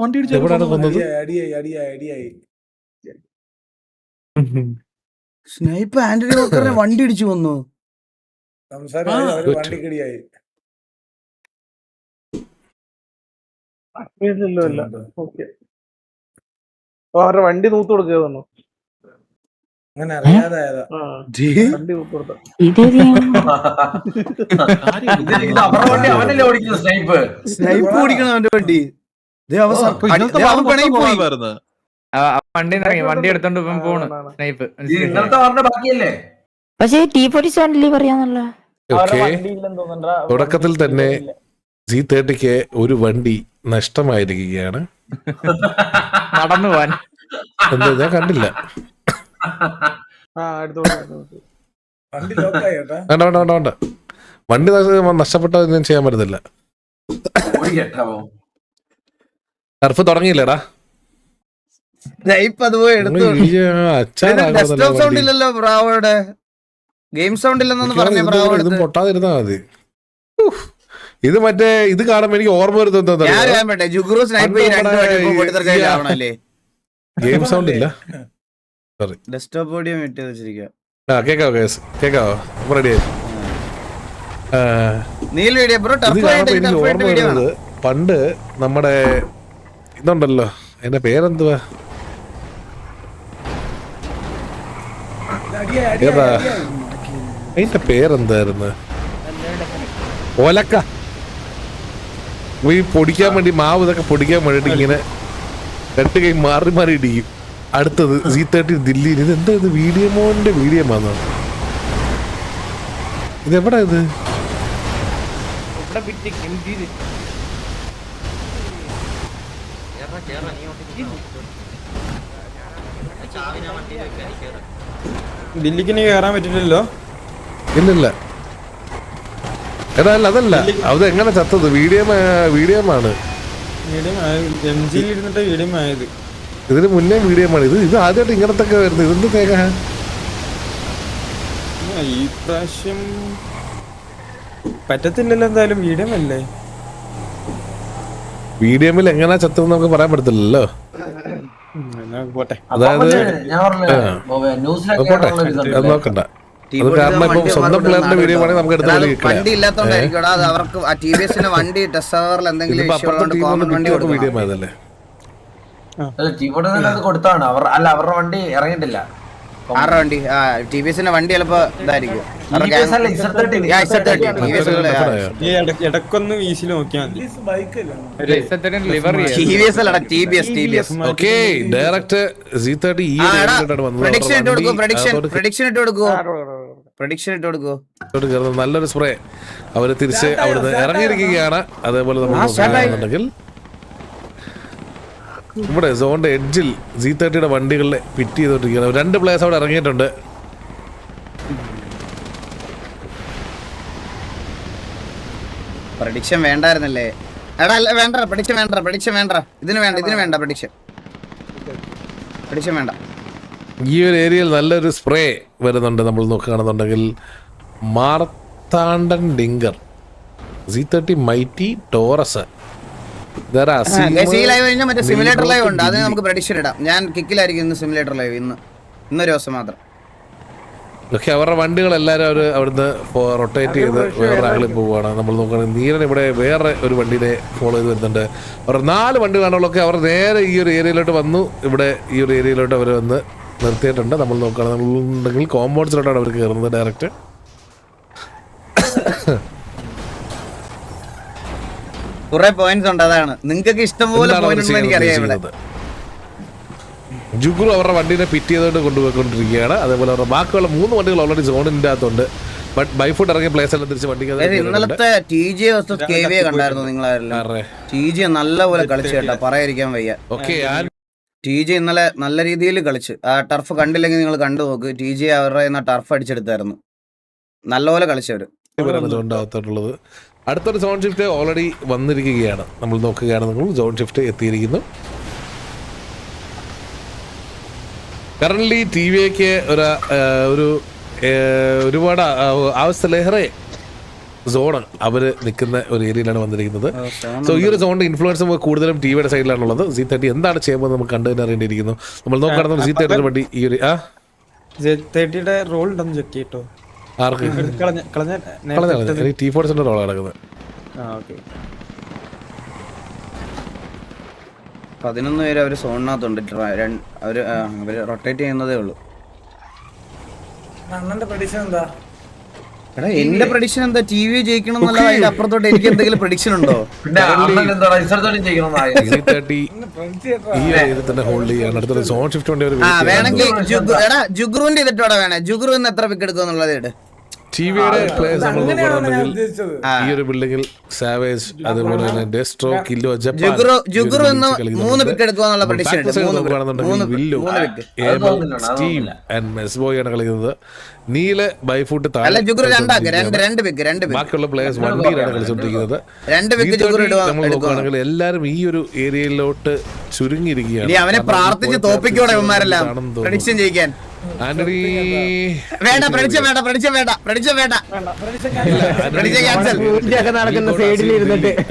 വണ്ടി ഇടിച്ച് എവിടെയാണ് കൊന്നത്? സ്നൈപ്പ് ആന്റണി വോക്കറിനെ വണ്ടി ഇടിച്ചു വന്നു. വണ്ടിക്കിടിയായി. അവരുടെ വണ്ടി നൂത്ത് കൊടുക്കുക തോന്നുന്നു. അങ്ങനെ അറിയാതായതാ. വണ്ടി നൂത്ത് കൊടുത്ത സ്നൈപ്പ് ഓടിക്കണം അവന്റെ വണ്ടി. വണ്ടി എടുത്തോണ്ട് പോണു സ്നൈപ്പ്. പക്ഷേ T47 പറയാന്നല്ല. തുടക്കത്തിൽ തന്നെ G30 ഒരു വണ്ടി നഷ്ടമായിരിക്കുകയാണ്. നടന്നു പോവാൻ എന്താ ഞാൻ കണ്ടില്ല. വേണ്ട വണ്ടി നഷ്ടപ്പെട്ടത് ഞാൻ ചെയ്യാൻ പറ്റത്തില്ല. ടർഫ് തുടങ്ങിയില്ലേടാ? ഇത് പൊട്ടാതിരുന്നാ മതി. ഇത് മറ്റേ ഇത് കാണുമ്പോ എനിക്ക് ഓർമ്മ വരുന്നത് ഗെയിം സൗണ്ട് ഇല്ല. കേക്കാവോ? റെഡിയായി. എനിക്ക് ഓർമ്മ വരുന്നത് പണ്ട് നമ്മുടെ ഇതുണ്ടല്ലോ, അതിന്റെ പേരെന്തുവാ? ഏതാ അതിന്റെ പേരെന്തായിരുന്നു? ഓലക്ക. ഈ പൊടിക്കാൻ വേണ്ടി മാവ് ഇതൊക്കെ പൊടിക്കാൻ വേണ്ടിട്ട് ഇങ്ങനെ രണ്ട് കൈ മാറി മാറി ഇടിക്കും. അടുത്തത് G30 ദില്ലിയിൽ. ഇത് എന്താ ഇത്? വീഡിയോമോന്റെ വീഡിയോമാണോ? ഇതെവിടാ ഇത്? ദില്ലിക്ക് കയറാൻ പറ്റില്ലല്ലോ. ഇല്ലില്ല. അതല്ല അത് എങ്ങനെ ചത്തത്? വീഡിയോമാണ്. ഇതിന് മുന്നേ വീഡിയോമാണ്. ഇത് ആദ്യമായിട്ട് ഇങ്ങനത്തെ വരുന്നത്. ഇതെന്ത് തേങ്ങ? ഈ പ്രാവശ്യം പറ്റത്തില്ലല്ലോ. എന്തായാലും വീഡിയോമല്ലേ. വീഡിയോമിൽ എങ്ങനെ ചത്തെന്ന് നമുക്ക് പറയാൻ പറ്റത്തില്ലല്ലോ. പോട്ടെ. അതായത് അത് നോക്കണ്ട. അത് കാരണം ഇപ്പൊ സ്വന്തം പ്ലെയറിന്റെ വീഡിയോ ആണെങ്കിൽ നമുക്ക് എടുത്ത് വണ്ടി ഇല്ലാത്തോണ്ടായിരിക്കും. അത് അവർക്ക് TVS വണ്ടി ടെസ്റ്റ് സെർവറിൽ എന്തെങ്കിലും വീഡിയോ ആയതല്ലേ. കൊടുത്താണ് അവരുടെ വണ്ടി ഇറങ്ങിയിട്ടില്ല. ആരുടെ വണ്ടി? TVS വണ്ടി ചിലപ്പോ ഇതായിരിക്കും. ഇടക്കൊന്ന് വീശിൽ നോക്കിയാൽ ഡയറക്റ്റ് G30 നല്ലൊരു സ്പ്രേ അവര് തിരിച്ച് അവിടുന്ന് ഇറങ്ങിയിരിക്കുകയാണ്. അതേപോലെ നമ്മൾ നോക്കുകയാണെന്നുണ്ടെങ്കിൽ ഇവിടെ സോണിന്റെ എഡ്ജിൽ G30 വണ്ടികളിലെ ഫിറ്റ് ചെയ്തോണ്ടിരിക്കുകയാണ്. 2 പ്ലേയേഴ്സ് അവിടെ ഇറങ്ങിയിട്ടുണ്ട്. പ്രഡിക്ഷൻ വേണ്ടായിരുന്നല്ലേ? എടാ വേണ്ട, പ്രഡിക്ഷൻ വേണ്ട. ഇതിന് വേണ്ട പ്രഡിക്ഷൻ വേണ്ട. ഈ ഒരു ഏരിയയിൽ നല്ലൊരു സ്പ്രേ വരുന്നുണ്ട്. നമ്മൾ നോക്കുകയാണെന്നുണ്ടെങ്കിൽ Marthandan Dinkar, G30 Mighty Taurus. Simulator live ഉണ്ട്, അതിന് നമുക്ക് പ്രഡിക്ഷൻ ഇടാം. ഞാൻ കിക്കിലായിരിക്കും ഇന്ന് സിമുലേറ്റർ ലൈവ്, ഇന്നൊരു ദിവസം മാത്രം. ഓക്കെ, അവരുടെ വണ്ടികളെല്ലാവരും അവർ അവിടുന്ന് റൊട്ടേറ്റ് ചെയ്ത് വേറെ ആളിൽ പോവുകയാണ്. നമ്മൾ നോക്കുകയാണെങ്കിൽ നീരൻ ഇവിടെ വേറെ ഒരു വണ്ടീനെ ഫോളോ ചെയ്ത് വരുന്നുണ്ട്. അവർ 4 വണ്ടികളാണുള്ളൊക്കെ. അവർ നേരെ ഈ ഒരു ഏരിയയിലോട്ട് വന്നു. ഇവിടെ ഈ ഒരു ഏരിയയിലോട്ട് അവർ വന്ന് നിർത്തിയിട്ടുണ്ട്. നമ്മൾ നോക്കുകയാണെന്നുണ്ടെങ്കിൽ കോമ്പൗണ്ട്സിലോട്ടാണ് അവർ കയറുന്നത് ഡയറക്റ്റ്. കുറെ പോയിന്റ്സ് ഉണ്ട്, അതാണ് നിങ്ങൾക്ക് ഇഷ്ടംപോലെ പോയിന്റ് എനിക്കറിയാം. ഇവിടെ ജുഗ്രു അവരുടെ വണ്ടീനെ പിറ്റ് ചെയ്തുകൊണ്ട് കൊണ്ടുപോയിക്കൊണ്ടിരിക്കുകയാണ്. അതേപോലെ അവരുടെ ബാക്കിയുള്ള 3 വണ്ടികൾ ഓൾറെഡി സോണിന്റെ അകത്തുണ്ട്. ബട്ട് ബൈഫുട്ട് ഇറങ്ങിയ പ്ലേസ് എല്ലാം തിരിച്ച് വണ്ടിക്ക്. ഇന്നലത്തെ TJ vs KV കണ്ടായിരുന്നു നിങ്ങളാരെല്ലാം? TJ നല്ലപോലെ കളിച്ചു കേട്ടോ, പറയാതിരിക്കാൻ വയ്യ. TJ ഇന്നലെ നല്ല രീതിയിൽ കളിച്ചു. ആ ടർഫ് കണ്ടില്ലെങ്കിൽ നിങ്ങൾ കണ്ടു നോക്ക്. TJ അവരുടെ ടർഫ് അടിച്ചെടുത്തായിരുന്നു, നല്ലപോലെ കളിച്ചവര്. ഉണ്ടാകത്തുള്ളത് അടുത്തൊരു സോൺ ഷിഫ്റ്റ് ഓൾറെഡി വന്നിരിക്കുകയാണ്. നമ്മൾ നോക്കുകയാണെന്നുണ്ടെങ്കിൽ സോൺ ഷിഫ്റ്റ് എത്തിയിരിക്കുന്നു. കറന്റ്ലി TVക്ക് ഒരുപാട് ആവശ്യ ലഹറെ സോൺ അവർ നിൽക്കുന്ന ഒരു ഏരിയയിലാണ് വന്നിരിക്കുന്നത്. സോ ഈ ഒരു സോണിന്റെ ഇൻഫ്ലുവൻസ് കൂടുതലും ടിവിയുടെ സൈഡിലാണുള്ളത്. Z30 എന്താണ് ചെയ്യുമ്പോൾ നമുക്ക് കണ്ടു തന്നെ അറിയേണ്ടിയിരിക്കുന്നു. നമ്മൾ നോക്കുകയാണെന്ന് Z30 വണ്ടി ഈ ഒരു Z30യുടെ റോൾ ഉണ്ടെന്ന് ചെക്ക് ചെയ്യട്ടോ. ആർക്ക് കളഞ്ഞ T-Force റോളാണ് കിടക്കുന്നത്. 11 പേര് അവര് സോണിനകത്തുണ്ട്. അവര് റൊട്ടേറ്റ് ചെയ്യുന്നതേ ഉള്ളൂ. അണ്ണന്റെ പ്രഡിക്ഷൻ എന്താ? എടാ എന്റെ പ്രഡിക്ഷൻ എന്താ? TV ജയിക്കണം എന്നല്ല, അതിന്റെ അപ്പുറത്തോട്ട് എനിക്ക് എന്തെങ്കിലും പ്രഡിക്ഷൻ ഉണ്ടോ? പിന്നെ അണ്ണൻ എന്താ റിസർച്ച് ചെയ്യണമെന്നായി? Z30 ഈ ഏരിയയിൽ തന്നെ ഹോൾഡ് ചെയ്യാണ്. അടുത്തത് സോൺ ഷിഫ്റ്റ് വേണ്ടി ഒരു വേണമെങ്കിൽ ജുഗ്രുവിന്റെ ഇതിട്ടോടെ വേണേ. ജുഗ്രു ഇന്ന് എത്ര പിക്ക് എടുക്കും എന്നുള്ളത് ഇട്. ടിവിയുടെ പ്ലേയേഴ്സ് നമ്മൾ നോക്കുകയാണെന്നുണ്ടെങ്കിൽ ഈ ഒരു ബിൽഡിംഗിൽ സാവേജ്, അതുപോലെ തന്നെ ഡെസ്ട്രോ, കില്ലോ, ജുഗ്രു ഇന്ന് 3 പിക്ക് എടുക്കുമെന്നുള്ള പ്രഡിക്ഷൻ ഉണ്ട്. വില്ലു, ഏബൽ, സ്റ്റീവ് ആൻഡ് മെസ്ബോയ് ആണ് കളിക്കുന്നത്. നീല് ബൈഫൂട്ട് അല്ല ജുഗ്രു രണ്ട് പിക്ക് ബാക്കിയുള്ള പ്ലേയേഴ്സ് വണ്ടിയിലാണ് കളിച്ചോണ്ടിരിക്കുന്നത്. 2 പിക്ക് ജുഗ്രു നമ്മൾ നോക്കുകയാണെങ്കിൽ എല്ലാരും ഈ ഒരു ഏരിയയിലോട്ട് ചുരുങ്ങിയിരിക്കുകയാണ്. ഇനി അവനെ പ്രാർത്ഥിച്ച് തോപ്പിക്കോടെ ഇവന്മാരെല്ലാം പ്രഡിക്ഷൻ ജയിക്കാൻ. ആന്റണി വേണ്ട പ്രഡിക്ഷൻ വേണ്ട.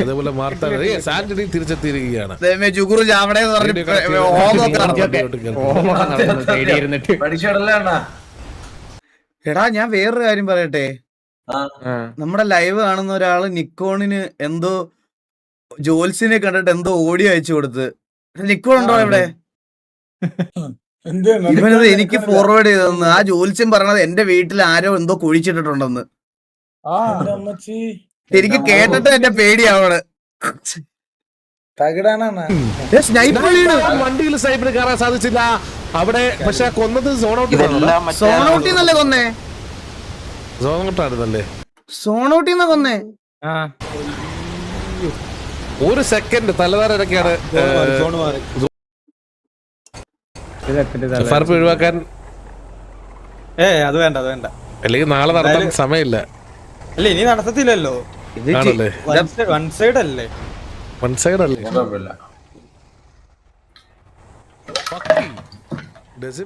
അതേപോലെ മാർത്ത ആന്റണി തിരിച്ചെത്തിയിരിക്കുകയാണ്. ജുഗ്രു ചാവടെ എടാ ഞാൻ വേറൊരു കാര്യം പറയട്ടെ. നമ്മുടെ ലൈവ് കാണുന്ന ഒരാള് നിക്കോണിന് എന്തോ ജോൽസിനെ കണ്ടിട്ട് എന്തോ ഓഡിയോ അയച്ചു കൊടുത്ത്. നിക്കോൺ ഉണ്ടോ ഇവിടെ? ഇവനത് എനിക്ക് ഫോർവേഡ് ചെയ്തെന്ന്. ആ ജോത്സ്യം പറഞ്ഞത് എന്റെ വീട്ടിൽ ആരോ എന്തോ കുഴിച്ചിട്ടിട്ടുണ്ടെന്ന്. എനിക്ക് കേട്ടിട്ട് എന്റെ പേടിയാവണ്. വണ്ടിയിൽ സൈബർ കയറാൻ സാധിച്ചില്ല അവിടെ. പക്ഷെ കൊന്നത് സോണൌട്ടിന്നല്ലേ കൊന്നേ? സോണൌട്ടിന്ന് കൊന്നേ. ഒരു സെക്കൻഡ് തലതാരൊക്കെയാണ് ഒഴിവാക്കാൻ. അത് വേണ്ട അല്ലെങ്കിൽ നാളെ നടത്താൻ സമയമില്ല. അല്ല ഇനി നടത്തത്തില്ലല്ലോ. വൺ സൈഡ് അല്ലേ?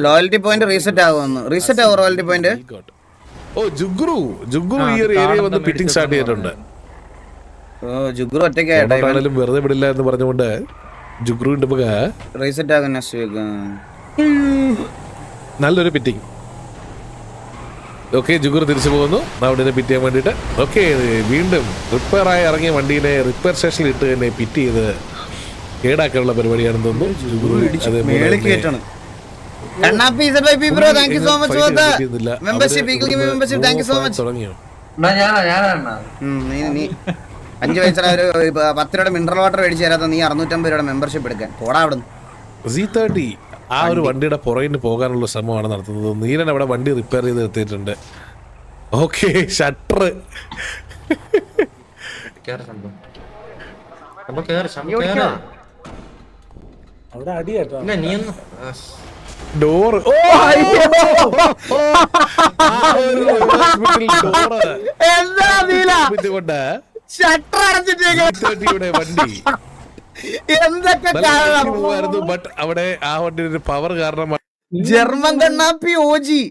ലോയൽറ്റി പോയിന്റ് റീസെറ്റ് ആകുമെന്ന്. റീസെറ്റ് ആവും റോയൽറ്റി പോയിന്റ്. ഓ ജുഗ്രു ഈ ഒരു ഏരിയ വന്ന് പിറ്റിംഗ് സ്റ്റാർട്ട് ചെയ്തിട്ടുണ്ട്. ജുഗ്രു ഒറ്റയ്ക്കായിട്ടും വെറുതെ വിടില്ല എന്ന് പറഞ്ഞുകൊണ്ട് ജുഗ്രുവിന്റെ റീസെറ്റ് ആകും നെക്സ്റ്റ് വീക്ക്. നല്ലൊരു പിറ്റിംഗ്. ഓക്കെ ജുഗ്രു തിരിച്ചു പോകുന്നു വണ്ടിനെ പിറ്റ് ചെയ്യാൻ വേണ്ടിയിട്ട്. ഓക്കെ വീണ്ടും റിപ്പയർ ആയി ഇറങ്ങിയ വണ്ടീനെ റിപ്പയർ സ്റ്റേഷനിൽ ഇട്ട് തന്നെ പിറ്റ് ചെയ്ത് കേടാക്കാനുള്ള പരിപാടിയാണെന്ന് തോന്നുന്നു. തുടങ്ങിയോ? 5 വയസ്സുള്ള ഒരു 10 രൂപയുടെ മിനറൽ വാട്ടർ മേടിച്ചു തരാത്ത നീ 650 രൂപയുടെ മെമ്പർഷിപ്പ് എടുക്കാൻ പോടാ അവിടുന്ന്. Z30 ആ ഒരു വണ്ടിയുടെ പുറകിന് പോകാനുള്ള ശ്രമമാണ് നടത്തുന്നത്. നീരൻ അവിടെ വണ്ടി റിപ്പയർ ചെയ്ത് എത്തിയിട്ടുണ്ട്. ഓക്കെ ഷട്ടർ ഡോറ് വണ്ടി എന്തൊക്കെ ബട്ട് അവിടെ ആ വണ്ടിയുടെ പവർ കാരണം ജർമ്മൻ കണ്ണാപ്പി ഓജി.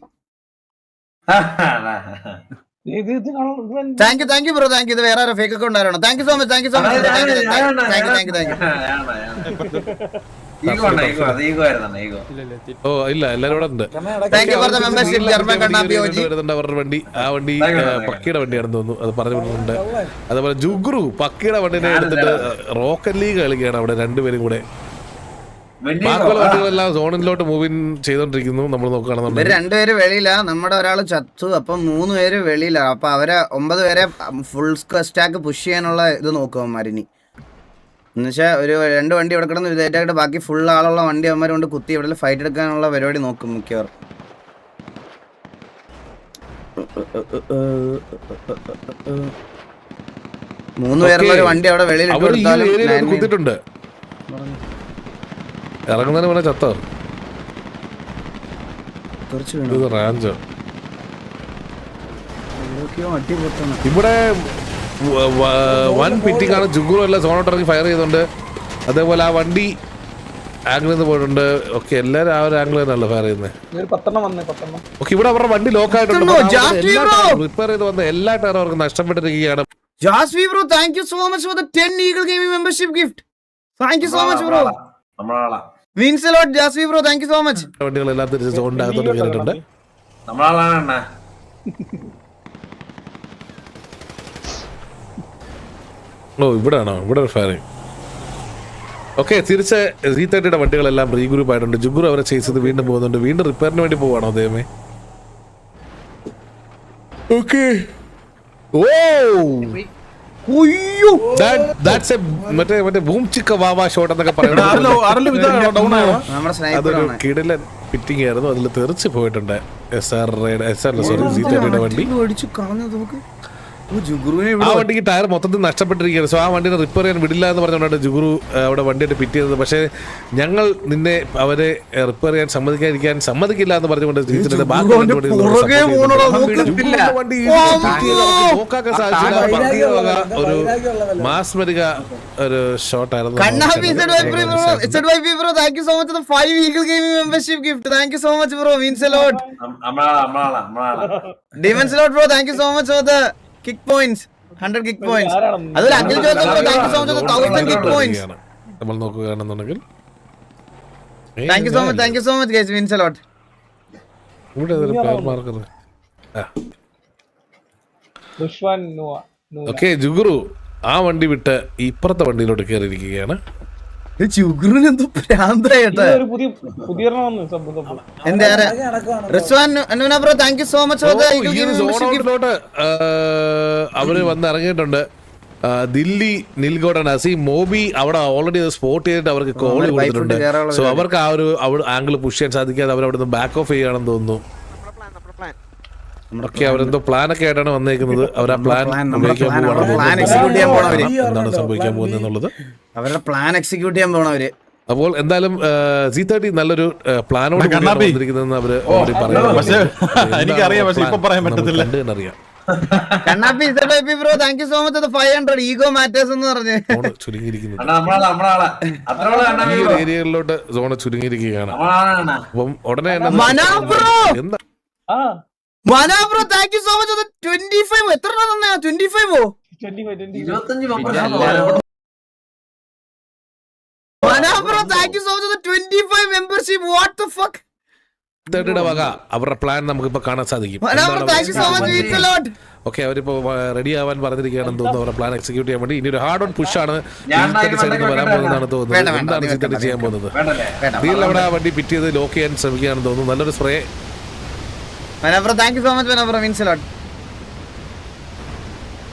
Thank you bro. Thank you. ഇത് വേറെ ഫേക്ക് അക്കൗണ്ട് ആരാണോ? Thank you so much. Thank you ഓ ഇല്ല എല്ലാരും ഇവിടെ ഉണ്ട്. അവരുടെ വണ്ടി ആ വണ്ടി പക്കിയുടെ വണ്ടിയാണെന്ന് തോന്നുന്നു. അത് പറഞ്ഞിട്ടുണ്ട്. അതുപോലെ ജുഗ്രു പക്കിയുടെ വണ്ടിനെ എടുത്തിട്ട് റോക്കറ്റ് ലീഗ് കളിക്കുകയാണ് അവിടെ രണ്ടുപേരും കൂടെ. ബാക്കിയുള്ള വണ്ടികളെല്ലാം സോണിലോട്ട് മൂവ് ചെയ്തോണ്ടിരിക്കുന്നു. നമ്മൾ നോക്കുകയാണെന്നുണ്ടെങ്കിൽ രണ്ടുപേര് വെളിയില. നമ്മുടെ ഒരാള് ചത്തു. അപ്പം 3 പേര് വെളിയില. അപ്പൊ അവരെ 9 പേരെ ഫുൾ സ്റ്റാക്ക് പുഷ് ചെയ്യാനുള്ള ഇത് നോക്കുവന്മാരിനി. എന്നുവെച്ചാൽ ഒരു 2 വണ്ടി ഇവിടെ കിടന്ന് ഇതായിട്ട് ബാക്കി ഫുൾ ആളുള്ള വണ്ടി അവന്മാർ കൊണ്ട് കുത്തി ഇവിടെ ഫൈറ്റ് എടുക്കാനുള്ള പരിപാടി നോക്കും മിക്കവാറും. മൂന്ന് പേരുള്ള ഒരു വണ്ടി അവിടെ വെളിയിൽ കുത്തിട്ടുണ്ട്. ഇറങ്ങുന്നതിന് മുന്നേ ചത്തോ? റാഞ്ചോ ഇവിടെ വൻ പിറ്റിംഗ് ആണ്. ജുഗ്രു എല്ലാം സോണോട്ട് ഇറങ്ങി ഫയർ ചെയ്തുകൊണ്ട്. അതേപോലെ ആ വണ്ടി ആംഗിളിൽ നിന്ന് പോയിട്ടുണ്ട്. ഓക്കെ എല്ലാരും ആ ഒരു ആംഗിൾ തന്നെയല്ലോ ഫയർ ചെയ്യുന്നത്. ഓക്കെ ഇവിടെ അവരുടെ വണ്ടി ലോക്ക് ആയിട്ടുണ്ട്. റിപ്പയർ ചെയ്ത് വന്ന എല്ലാ ടയറും അവർക്ക് നഷ്ടപ്പെട്ടിരിക്കുകയാണ്. Jasvi bro, thank you so much for the 10 Eagle Gaming membership gift. Thank you so much bro. നമ്മളാളാ Means a lot Jasvi bro, thank you so much. വണ്ടികളെല്ലാം തിരിച്ച് സോണിന്റെ അകത്തോട്ട് കയറിയിട്ടുണ്ട്. നമ്മളാളാണ് അണ്ണാ. ഓ ഇവിടെയാണോ? ഇവിടെ ഒരു ഫയറിംഗ്. ഓക്കെ, തിരിച്ച് Z30 വണ്ടികളെല്ലാം റീഗ്രൂപ്പ് ആയിട്ടുണ്ട്. ജുഗുറു അവരെ ചേസ് ചെയ്ത് വീണ്ടും പോകുന്നുണ്ട്. വീണ്ടും റിപ്പയറിന് വേണ്ടി പോവാണോ ദൈവമേ? ഓക്കെ. ഓ മറ്റേ ബൂം ചിക്ക വാവാ ഷോട്ട് എന്നൊക്കെ പറയുന്നത് നമ്മുടെ സ്നൈപ്പർ അതൊരു ആണ്. കിടിലൻ ഫിറ്റിംഗ് ആയിരുന്നു. അതിൽ തെറിച്ച് പോയിട്ടുണ്ട് Z30 വണ്ടി. അടിച്ചു കളഞ്ഞത് നോക്ക്. ഓ ജുഗുറുവിനെ ആ വണ്ടിക്ക് ടയർ മൊത്തത്തിൽ നഷ്ടപ്പെട്ടിരിക്കുകയാണ്. സോ ആ വണ്ടിനെ റിപ്പയർ ചെയ്യാൻ വിടില്ല എന്ന് പറഞ്ഞുകൊണ്ടാണ് ജുഗുറു അവിടെ വണ്ടിയായിട്ട് ഫിറ്റ് ചെയ്തത്. പക്ഷേ ഞങ്ങൾ നിന്നെ അവരെ റിപ്പയർ ചെയ്യാൻ സമ്മതിക്കില്ല എന്ന് പറഞ്ഞുകൊണ്ട് ബാക്കി ഒരു മാസ്മരിക ഒരു ഷോട്ടായിരുന്നു. Kannapi ZYP bro, thank you so much for the 5 Eagle Gaming membership gift. Thank you so much bro, means a lot. നമ്മളാളാ Demons a lot bro, thank you so much for the kick points. 100 kick points. അതുപോലെ Akhil Joseph bro, thank you so much for the 1000 kick points. നമ്മൾ നോക്കുകയാണെന്നുണ്ടെങ്കിൽ Thank you so much guys, means a lot. ഇവിടെ ഏതൊരു player marker. Okay, ജുഗുറു ആ വണ്ടി വിട്ട് ഇപ്പുറത്തെ വണ്ടിയിലോട്ട് കയറിയിരിക്കുകയാണ്. ജുഗുറിന് എന്തോ ഭ്രാന്തായിട്ടാ. എന്താ റിസ്വാൻ അനുന bro, thank you so much for the Eagle Gaming membership gift. അവര് വന്ന് ഇറങ്ങിയിട്ടുണ്ട്. ദില്ലി, നിൽഗോഡൻ, അസീം, മോബി അവിടെ ഓൾറെഡി സ്പോട്ട് ചെയ്തിട്ട് അവർക്ക് കോൾ കൊടുത്തിട്ടുണ്ട്. സോ അവർക്ക് ആ ഒരു ആംഗിൾ പുഷ് ചെയ്യാൻ സാധിക്കാതെ അവർ അവിടെ നിന്ന് ബാക്ക് ഓഫ് ചെയ്യുകയാണെന്ന് തോന്നുന്നു. ഓക്കെ, അവരെന്തോ പ്ലാനൊക്കെ ആയിട്ടാണ് വന്നേക്കുന്നത്. അവർ ആ പ്ലാൻ എന്താണ് സംഭവിക്കാൻ പോകുന്നത് എന്നുള്ളത് അവരുടെ പ്ലാൻ എക്സിക്യൂട്ട് ചെയ്യാൻ പോണവര്. അപ്പോൾ എന്തായാലും Z30 നല്ലൊരു പ്ലാനോട് വന്നിരിക്കുന്നതെന്ന് അവര് ഓൾറെഡി പറയുന്നത്. കണ്ണാപ്പി ZYP bro, thank you so much four 500 ego matters എന്ന് പറഞ്ഞ് ചുരുങ്ങിയിരിക്കുന്നത് നമ്മളാളാ അത്രയുള്ള ഈ ഒരു ഏരിയകളിലോട്ട് സോണ് ചുരുങ്ങിയിരിക്കുകയാണ്. അപ്പം ഉടനെ മനാ ബ്രോ, എന്താ മനാ bro, thank you so much for 25. എത്ര തന്നെ 25 മനാ bro, thank you so much for 25 membership. What the fuck. Z30 വക അവരുടെ പ്ലാൻ നമുക്കിപ്പോ കാണാൻ സാധിക്കും. ഓക്കെ, അവരിപ്പോ റെഡി ആവാൻ പറഞ്ഞിരിക്കുകയാണെന്ന് തോന്നുന്നു. അവരുടെ പ്ലാൻ എക്സിക്യൂട്ട് ചെയ്യാൻ വേണ്ടി ഇനി ഒരു ഹാർഡ് ഓൺ പുഷ് ആണ് വരാൻ പോകുന്നതാണ് തോന്നുന്നത്. എന്താണ് Z30 ചെയ്യാൻ പോകുന്നത്? ഡീൽ അവിടെ ആ വണ്ടി പിറ്റ് ചെയ്ത് ലോക്ക് ചെയ്യാൻ ശ്രമിക്കുകയാണെന്ന് തോന്നുന്നു. നല്ലൊരു spray. Thank you so much means a lot.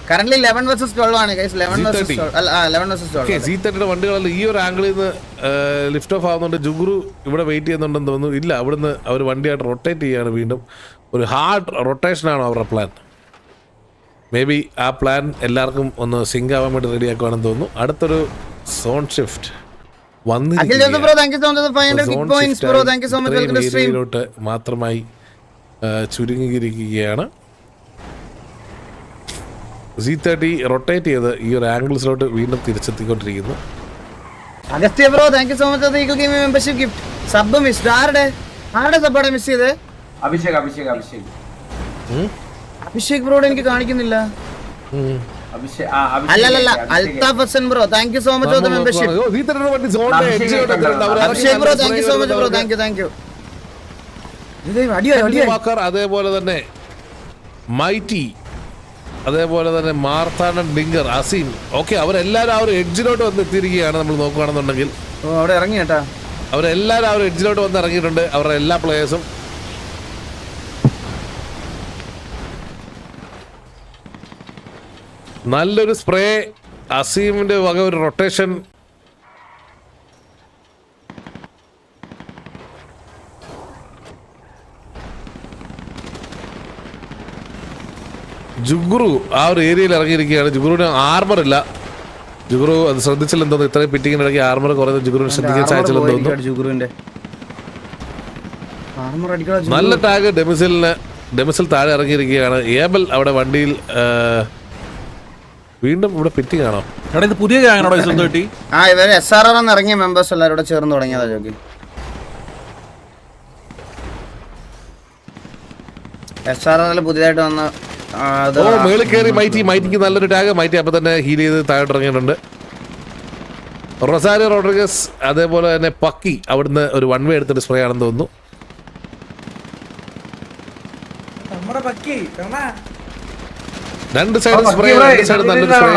Current 11 vs 12 ആണ് ഗയ്സ്. 11 vs 12. Z30 വണ്ടികളെല്ലാം ഈ ഒരു ആംഗിളിൽ നിന്ന് ലിഫ്റ്റ് ഓഫ് ആവുന്നുണ്ട്. ജുഗുറു ഇവിടെ വെയിറ്റ് ചെയ്യുന്നുണ്ടെന്ന് തോന്നുന്നു. ഇല്ല, അവിടുന്ന് അവർ വണ്ടിയായിട്ട് റൊട്ടേറ്റ് ചെയ്യാണ്. വീണ്ടും ഒരു ഹാർഡ് റൊട്ടേഷൻ ആണ് അവരുടെ പ്ലാൻ. മേ ബി ആ പ്ലാൻ എല്ലാവർക്കും ഒന്ന് സിങ്ക് ആവാൻ വേണ്ടി റെഡി ആക്കുവാണെന്ന് തോന്നുന്നു. അടുത്തൊരു സോൺ ഷിഫ്റ്റ് ഏരിയയിലോട്ട് മാത്രമായി ചുരുങ്ങിയിരിക്കുകയാണ്. Z30 റൊട്ടേറ്റ് ചെയ്ത് ഈ ഒരു ആംഗിൾസിലോട്ട് വീണ്ടും തിരിച്ചെത്തിക്കൊണ്ടിരിക്കുന്നു. Agastya bro, thank you so much for the Eagle Gaming membership gift. Sub miss ആരുടെ സബ്ബാണ് മിസ് ചെയ്തേ? അഭിഷേക് ബ്രോഡ് എനിക്ക് കാണിക്കുന്നില്ല. അല്ലല്ല Althaf Hassan bro, thank you so much for the membership. Abhishek bro, thank you so much bro, thank you. അതേപോലെ തന്നെ mighty, അതേപോലെ തന്നെ മാർത്താണ്ഡൻ, ഡിങ്കർ, അസീം. ഓക്കെ, അവരെല്ലാവരും ആ ഒരു എഡ്ജിലോട്ട് വന്ന് എത്തിയിരിക്കുകയാണ്. നമ്മൾ നോക്കുകയാണെന്നുണ്ടെങ്കിൽ അവിടെ ഇറങ്ങി കേട്ടാ, അവരെല്ലാവരും ആ ഒരു എഡ്ജിലോട്ട് വന്ന് ഇറങ്ങിയിട്ടുണ്ട്. അവരുടെ എല്ലാ പ്ലേയേഴ്സും നല്ലൊരു സ്പ്രേ. അസീമിന്റെ വക ഒരു റൊട്ടേഷൻ. ജുഗുറു ആ ഒരു ഏരിയയിൽ ഇറങ്ങിയിരിക്കുകയാണ്. ജുഗുറുവിന് ആർമർ ഇല്ല. ജുഗുറു അത് ശ്രദ്ധിച്ചില്ലെന്ന് തോന്നുന്നു. ഇത്രയും പിറ്റിങ്ങിനിടയ്ക്ക് ആർമർ കുറയുന്നത് ജുഗുറുവിന് ശ്രദ്ധിക്കാൻ സാധിച്ചില്ലെന്ന് തോന്നുന്നു. നല്ല ടാഗ് ഡെമിസിൽ താഴെ ഇറങ്ങിയിരിക്കുകയാണ്. ഏബൽ അവിടെ വണ്ടിയിൽ വീണ്ടും ഇവിടെ പിറ്റിംഗ് ആണോ? പുതിയ SRR ഇറങ്ങിയ മെമ്പേഴ്സ് എല്ലാവരും കൂടെ ചേർന്ന് തുടങ്ങിയതാ ജോക്കി. SRR പുതിയതായിട്ട് വന്ന അത് ഓ മേളിൽ കയറി മൈറ്റിക്ക് നല്ലൊരു ടാഗ്. മൈറ്റി അപ്പൊ തന്നെ ഹീൽ ചെയ്ത് താഴോട്ട് ഇറങ്ങിയിട്ടുണ്ട്. റൊസാരിയോ റോഡ്രിഗസ് അതേപോലെ തന്നെ പക്കി അവിടുന്ന് ഒരു 1 വേ എടുത്തിട്ട് സ്പ്രേ ആണെന്ന് തോന്നുന്നു. രണ്ട് സൈഡും സ്പ്രേ, രണ്ട് സൈഡും നല്ലൊരു സ്പ്രേ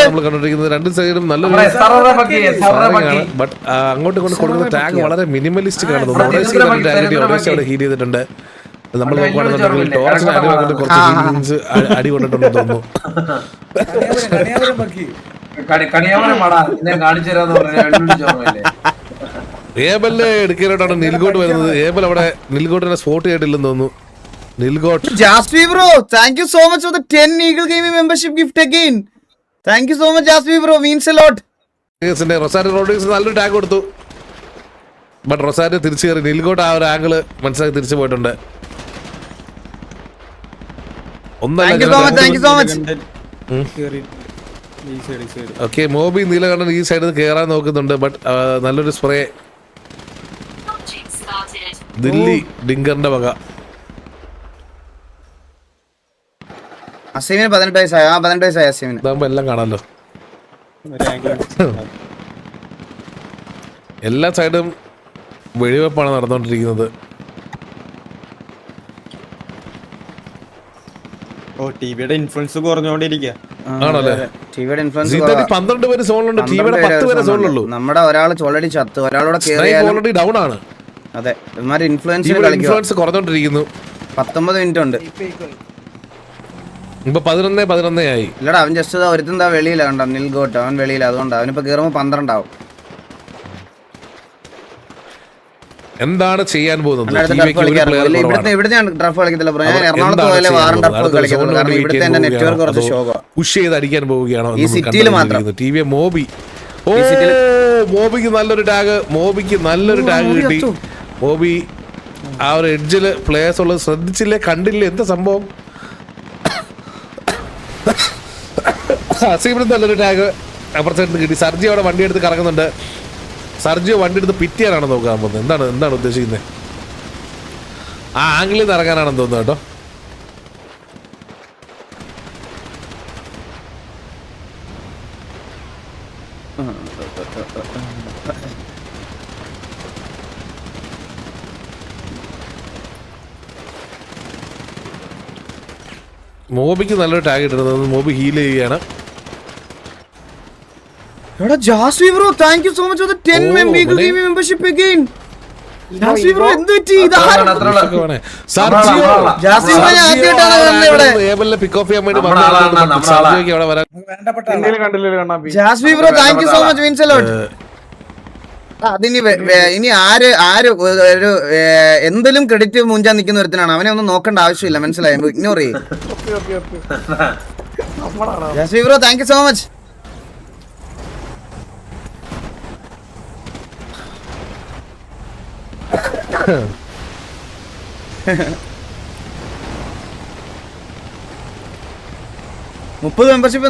നമ്മൾ കണ്ടോണ്ടിരിക്കുന്നത്. രണ്ട് സൈഡും നല്ലൊരു ബട്ട് അങ്ങോട്ടും ഇങ്ങോട്ട് കൊടുക്കുന്ന ടാഗ് വളരെ മിനിമലിസ്റ്റ് കാണുന്നു. അവിടെ ഹീൽ ചെയ്തിട്ടുണ്ട്. നമ്മൾ നോക്കുകയാണെന്നുണ്ടെങ്കിൽ ടോർച്ചിന് കുറച്ച് അടി കൊണ്ടിട്ടുണ്ടെന്ന് തോന്നുന്നു. ഏബലിനെ എടുക്കാനായിട്ടാണ് നിൽഗോട്ട് വരുന്നത്. ഏബൽ അവിടെ നിൽഗോട്ടിനെ സ്പോട്ട് ചെയ്തിട്ടില്ലെന്ന് തോന്നുന്നു. Jaspi bro, thank you so much for the 10 Eagle Gaming membership gift again. Thank you so much Jaspi bro, means a lot. Rosario Rodriguez നല്ലൊരു ടാഗ് കൊടുത്തു. ബട്ട് റൊസാരിയോ തിരിച്ചു കയറി. നിൽഗോട്ട് ആ ഒരു ആംഗിള് മനസ്സിലാക്കി തിരിച്ചു പോയിട്ടുണ്ട്. ഓക്കെ, മോബി നീലകണ്ഠൻ ഈ സൈഡിൽ കയറാൻ നോക്കുന്നുണ്ട്. ബട്ട് നല്ലൊരു സ്പ്രേ ദില്ലി ഡിങ്കറിന്റെ വക. അസീമിന് 18 വയസ്സായി. 18 വയസ്സായി അസീമിന്. ഇതാകുമ്പോ എല്ലാം കാണാമല്ലോ. എല്ലാ സൈഡും വെടിവെപ്പാണ് നടന്നുകൊണ്ടിരിക്കുന്നത്. ടിവിയുടെ ഇൻഫ്ലുവൻസ് കുറഞ്ഞുകൊണ്ടിരിക്കുക. ആണല്ലേ? ടിവിയുടെ ഇൻഫ്ലുവൻസ് 12 പേര് സോണിലുണ്ട്. ടിവിയുടെ 10 പേരെ സോണിലുള്ളൂ. നമ്മുടെ ഒരാൾ ഓൾറെഡി ചത്തു. ഒരാളോടെ ഓൾറെഡി ഡൗൺ ആണ്. അതെ, ഇവന്മാര് ഇൻഫ്ലുവൻസ് കുറഞ്ഞോണ്ടിരിക്കുന്നു. 19 മിനിറ്റ് ഉണ്ട്. ഇപ്പൊ 11 ആയി. ഇല്ലടാ, അവൻ ജസ്റ്റ് ഒരുത്തന്താ വെളിയില കണ്ട നിൽഗോട്ട്. അവൻ വെളിയില, അതുകൊണ്ട് അവനിപ്പോ കയറുമ്പോ 12 ആവും. എന്താണ് ചെയ്യാൻ പോകുന്നത്? ഇവിടുത്തെ ടർഫ് കളിക്കത്തില്ല ബ്രോ. ഞാൻ എറണാകുളത്ത് പോയാലേ വാറൻ ടർഫ് കളിക്കുന്നത്. കാരണം ഇവിടുത്തെ എന്റെ നെറ്റ്വർക്ക് കുറച്ച് ഷോക്കാ. പുഷ് ചെയ്ത് അടിക്കാൻ പോവുകയാണോ ഈ സിറ്റിയിൽ മാത്രം? TV Moby. ഓ, മോബിക്ക് നല്ലൊരു ടാഗ്. മോബിക്ക് നല്ലൊരു ടാഗ് കിട്ടി. മോബി ആ ഒരു എഡ്ജില് പ്ലേയേഴ്സ് ഉള്ളത് ശ്രദ്ധിച്ചില്ലേ, കണ്ടില്ലേ? എന്താ സംഭവം? അസീമിന് നല്ലൊരു ടാഗ് അപ്പുറത്ത് കിട്ടി. സർജി അവിടെ വണ്ടി എടുത്ത് കറങ്ങുന്നുണ്ട്. സർജിയോ വണ്ടി എടുത്ത് പിറ്റിയാനാണ് നോക്കാൻ പോകുന്നത്. എന്താണ് ഉദ്ദേശിക്കുന്നത്? ആ ആംഗിളിൽ നിന്ന് ഇറങ്ങാനാണെന്ന് തോന്നുന്നു കേട്ടോ. മോബിക്ക് നല്ലൊരു ടാഗ് ഇട്ടിരുന്നത്. മോബി ഹീൽ ചെയ്യുകയാണ്. Jaswi bro, thank you so much for the 10 Eagle Gaming membership again. Jaswi bro എന്ത് പറ്റി? ജാസ്വി ബ്രോ ഞാൻ ആദ്യമായിട്ടാണ് കാണുന്നത് ഇവിടെ. ഏബലിനെ പിക്ക് ഓഫ് ചെയ്യാൻ വേണ്ടി വന്നതാണ്. സർജിയോക്ക് അവിടെ വരാൻ. Jaswi bro thank you so much, means a lot. ഇനി ആര് ഒരു എന്തെങ്കിലും ക്രെഡിറ്റ് മുഞ്ചാൻ നിൽക്കുന്ന ഒരുത്തനാണ്. അവനെ ഒന്നും നോക്കേണ്ട ആവശ്യമില്ല, മനസ്സിലായോ? ഇഗ്നോർ ചെയ്യും. Jaswi bro thank you so much. Membership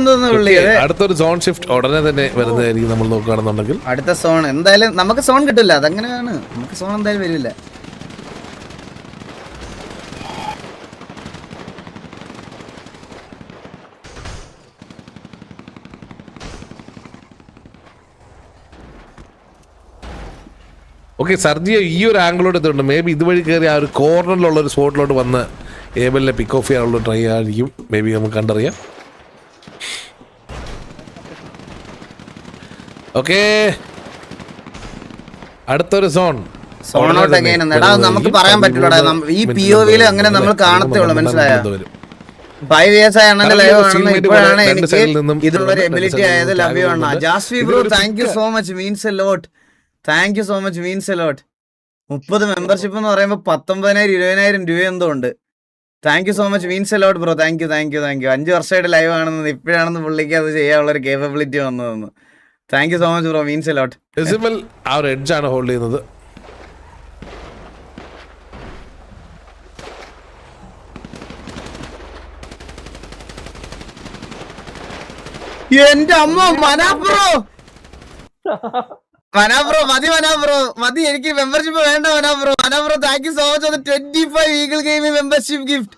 അടുത്തൊരു സോൺ ഷിഫ്റ്റ് ഉടനെ തന്നെ വരുന്നതായിരിക്കും. നമ്മൾ നോക്കുകയാണെന്നുണ്ടെങ്കിൽ അടുത്ത സോൺ എന്തായാലും നമുക്ക് സോൺ കിട്ടില്ല. അതങ്ങനെയാണ്, നമുക്ക് സോൺ എന്തായാലും വരില്ല. ഓക്കെ, സർജിയെ ഈ ഒരു ആംഗിളോട്ട് എത്തുന്നുണ്ട്. മേ ബി ഇതുവഴി കയറി ആ ഒരു കോർണറിലുള്ള ഒരു സ്പോട്ടിലോട്ട് വന്ന് ഏബലിനെ പിക്ക് ഓഫ് ചെയ്യാനുള്ള ട്രൈ ആയിരിക്കും. മേ ബി നമുക്ക് കണ്ടറിയാം. ഓക്കെ, അടുത്തൊരു സോണോട്ട് നമുക്ക് പറയാൻ പറ്റില്ല. ഈ POV അങ്ങനെ നമ്മൾ കാണത്തുള്ളൂ, മനസ്സിലായോ? 5 years ആണെന്റെ ലൈവ് കാണുന്ന ഇപ്പോഴാണ് എനിക്ക് ഇതുള്ളൊരു എബിലിറ്റി ആയത്. ലഭ്യമാണ്. Jaswi bro thank you so much, means a lot. Thank you so much, means a lot. 30 membership എന്ന് പറയുമ്പോൾ 19,000-20,000 രൂപ എന്തോ ഉണ്ട്. Thank you so much, means a lot bro. Thank you. 5 വർഷമായിട്ട് ലൈവ് ആണെന്ന് ഇപ്പോഴാണെന്ന് പുള്ളിക്ക് അത് ചെയ്യാനുള്ള ഒരു കേപ്പബിലിറ്റി വന്നതെന്ന്. Thank you so much bro, means a ലോട്ട്. ആ ഒരു എഡ്ജാണ് ഹോൾഡ് ചെയ്യുന്നത്. എന്റെ അമ്മ മനാബ്രോ മതി. എനിക്ക് മെമ്പർഷിപ്പ് വേണ്ട മനാബ്രോ. Thank you so much for 25 Eagle Gaming membership gift.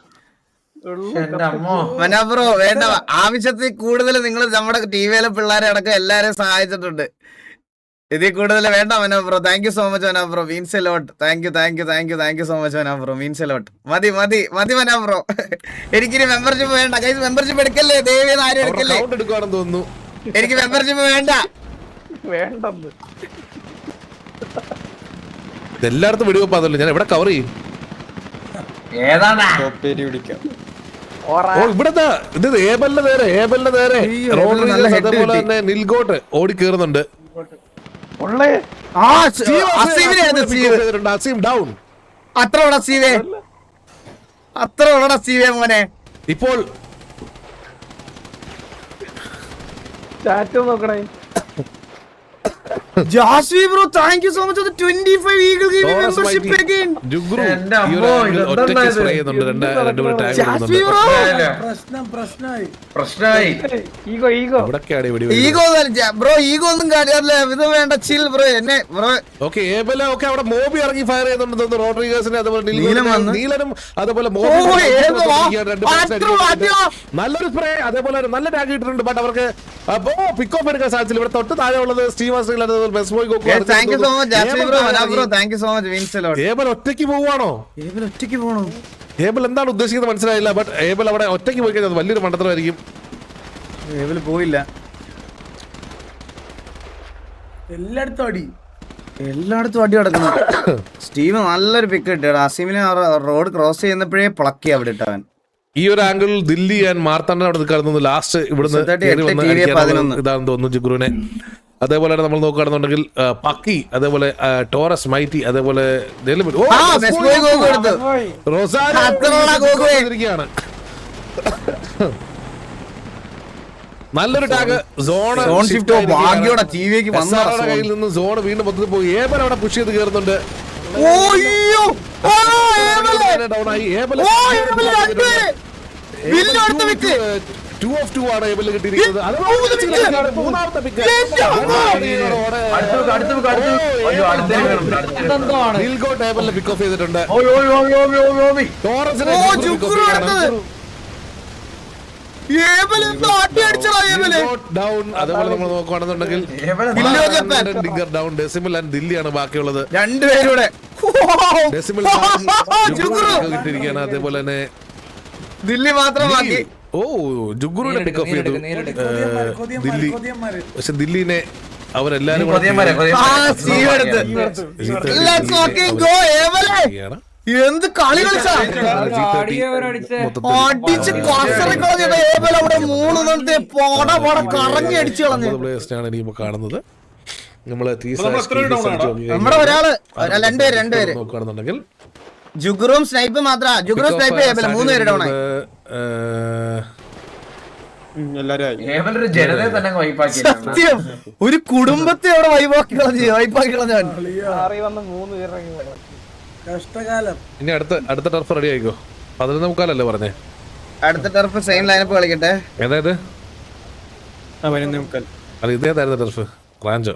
എന്റെ അമ്മോ. മനാബ്രോ വേണ്ട, ആവശ്യത്തിൽ കൂടുതൽ നിങ്ങൾ നമ്മുടെ ടിവിയിലെ പിള്ളേരെ അടക്കം എല്ലാരെയും സഹായിച്ചിട്ടുണ്ട്. ഇതിൽ കൂടുതൽ വേണ്ട മനാബ്രോ. താങ്ക് യു സോ മച്ച് മനാബ്രോ, means a lot. Thank you so much മനാബ്രോ, മീൻസ് എ ലോട്ട്. മതി മനാബ്രോ. എനിക്കിനി മെമ്പർഷിപ്പ് വേണ്ട ഗൈസ്, മെമ്പർഷിപ്പ് എടുക്കല്ലേ ദയവേത്, ആരും എടുക്കല്ലേ. കൗണ്ട് എടുക്കുവാണെന്ന് തോന്നുന്നു. എനിക്ക് മെമ്പർഷിപ്പ് വേണ്ട. എല്ലായിടത്തും വെടിവെപ്പ് അതല്ലോ, ഞാൻ എവിടെ കവർ ചെയ്യും? ഏതാണ്ടാ പേര് പിടിക്കാം. ഓ ഇവിടത്തെ ഇത് ഏബലിന്റെ നേരെ നല്ല head അതേപോലെ കിട്ടി. തന്നെ നിൽഗോട്ട് ഓടി കേറുന്നുണ്ട്. ആ അസീമിനെ അത് സീവ്. അസീം ഡൗൺ. അത്ര ഉള്ളടാ സീവേ മോനെ. ഇപ്പോൾ Jaswi bro, thank you so much. 25 Eagle game ടോറസ് മെമ്പർഷിപ്പ് മൈറ്റി, അഗൈൻ. ജുഗ്രു എന്റെ ഈ ഒരു അമ്മോ, ആംഗിൾ ഇതെന്താ ഒറ്റയ്ക്ക് ഇത്? സ്പ്രേ ചെയ്യുന്നുണ്ട്. രണ്ടുപേരും ടാഗ് ജാസ്വി ഇടുന്നുണ്ട്. ബ്രോ, പ്രശ്നമായി. ഇവിടൊക്കെയാണ് വെടി ഈഗോ ബ്രോ, ഈഗോ ഒന്നും കാര്യമില്ല. ഇത് വേണ്ട, ചിൽ ബ്രോ. എന്നെ ബ്രോ ഓക്കെ ഏബല ഒക്കെ അവിടെ മോബി ഇറങ്ങി ഫയർ ചെയ്യുന്നുണ്ട് തോന്നുന്നു. റോഡ്രിഗസിനെ അതുപോലെ നീലം വന്ന്. നീലനും അതുപോലെ ഓ, ഏതോ നല്ലൊരു സ്പ്രേ അതേപോലെ ഒരു നല്ല ടാഗ് ഇട്ടിട്ടുണ്ട്. ബട്ട് അവർക്ക് പിക്ക് ഓഫ് എടുക്കാൻ സാധിച്ചില്ല. ഇവിടെ തൊട്ട് താഴെ ഉള്ളത് സ്റ്റീവ് ആസ്ട്രിൽ, അതുപോലെ best boy Goku. Thank you so much Jaswi bro, bro thank you so much, means a lot. Abel ഒറ്റയ്ക്ക് പോവാണോ? ഏബൽ ഒറ്റയ്ക്ക് പോണോ? ഏബൽ എന്താണ് ഉദ്ദേശിക്കുന്നത് മനസ്സിലായില്ല. ബട്ട് ഏബൽ അവിടെ ഒറ്റയ്ക്ക് പോയി കഴിഞ്ഞാൽ അത് വലിയൊരു മണ്ടത്തരമായിരിക്കും. ഏബൽ പോയില്ല. എല്ലായിടത്തും അടി നടക്കുന്നു. സ്റ്റീവ് നല്ലൊരു പിക്ക് കിട്ടിയ അസീമിനെ റോഡ് ക്രോസ് ചെയ്യുന്നപ്പോഴേ പ്ലക്കി അവിടെ ഇട്ടവൻ. ഈ ഒരു ആംഗിളിൽ ദില്ലി ആൻഡ് മാർത്താണ്ഡൻ അവിടെ നിൽക്കാറുണ്ട്. ലാസ്റ്റ് ഇവിടുന്ന് കേറി വന്ന് TV അടിക്കാനുള്ള 11. ഇതാണെന്ന് തോന്നുന്നു ജിഗ്രുവിനെ. അതേപോലെ തന്നെ നമ്മൾ നോക്കുകയാണെന്നുണ്ടെങ്കിൽ പക്കി, അതേപോലെ ടോറസ് മൈറ്റി, അതേപോലെ റൊസാരിയാണ്. നല്ലൊരു ടാഗ് സോൺ ഷിഫ്റ്റ് ഭാഗ്യോടെ ടിവിക്ക് വന്ന കയ്യിൽ നിന്ന് സോൺ വീണ്ടും മൊത്തത്തിൽ പോയി. ഏബൽ അവിടെ പുഷ് ചെയ്ത് കയറുന്നുണ്ട്. ഡൗൺ ആയി. ഏബൽ 2 of 2 ആണ് ഏബിൾ കിട്ടിയിരിക്കുന്നത്. മൂന്നാമത്തെ പിക്ക് ടേബിളിൽ പിക്ക് ഓഫ് ചെയ്തിട്ടുണ്ട്. ടോറസിനെ ഡൗൺ. അതേപോലെ നമ്മൾ നോക്കുകയാണെന്നുണ്ടെങ്കിൽ ഡൗൺ. ഡെസിമൽ ആൻഡ് ദില്ലിയാണ് ബാക്കിയുള്ളത്. രണ്ടുപേരുടെ ഡെസിമൽ കിട്ടിയിരിക്കുകയാണ്. അതേപോലെ തന്നെ ദില്ലി മാത്രം ബാക്കി. ഓ ജുഗ്രുവിനെ പിക്ക് ഓഫ് ചെയ്തു ദില്ലി. പക്ഷെ ദില്ലിനെ അവരെല്ലാരും എന്ത് കളി കളിച്ചാ കറങ്ങി അടിച്ചു കളഞ്ഞു. പ്ലേയേഴ്സിനാണ് ഇനിയിപ്പോ കാണുന്നത്. നമ്മള് നമ്മുടെ ഒരാള് രണ്ടുപേര് നോക്കുകയാണെന്നുണ്ടെങ്കിൽ ജുഗ്രും സ്നൈപ്പ് മാത്ര. ജുഗ്രും സ്നൈപ്പ് ചെയ്യപ്പോ 3 പേര് ഡൗൺ ആയി. ജനതയെ തന്നെ വൈപ്പാക്കി. സത്യം, ഒരു കുടുംബത്തെ അവിടെ വൈപ്പാക്കി കളഞ്ഞവൻ. കഷ്ടകാലം. ഇനി അടുത്ത ടർഫ് റെഡി ആയിക്കോ. 11 മുക്കാലല്ലേ പറഞ്ഞേ? അടുത്ത ടർഫ് സെയിം ലൈനപ്പ് കളിക്കട്ടെ. ഏതായത്? 11 മുക്കാൽ. അല്ല ഇതേതായിരുന്നു ടർഫ്? റാഞ്ചോ?